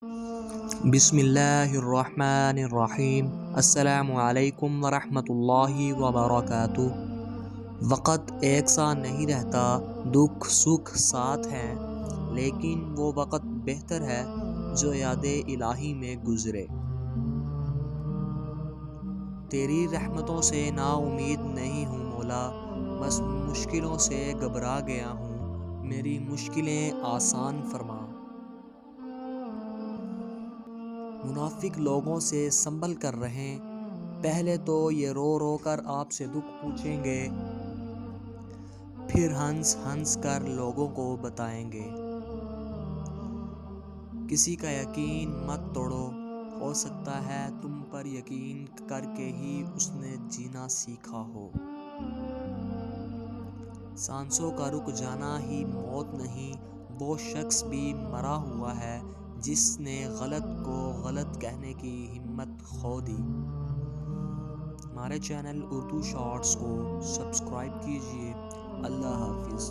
بسم اللہ الرحمن الرحیم۔ السلام علیکم ورحمۃ اللہ وبرکاتہ۔ وقت ایک سا نہیں رہتا، دکھ سکھ ساتھ ہیں، لیکن وہ وقت بہتر ہے جو یاد الہی میں گزرے۔ تیری رحمتوں سے نا امید نہیں ہوں مولا، بس مشکلوں سے گھبرا گیا ہوں، میری مشکلیں آسان فرما۔ منافق لوگوں سے سنبھل کر رہیں، پہلے تو یہ رو رو کر آپ سے دکھ پوچھیں گے، پھر ہنس ہنس کر لوگوں کو بتائیں گے۔ کسی کا یقین مت توڑو، ہو سکتا ہے تم پر یقین کر کے ہی اس نے جینا سیکھا ہو۔ سانسوں کا رک جانا ہی موت نہیں، وہ شخص بھی مرا ہوا ہے جس نے غلط کو غلط کہنے کی ہمت کھو دی۔ ہمارے چینل اردو شارٹس کو سبسکرائب کیجیے۔ اللہ حافظ۔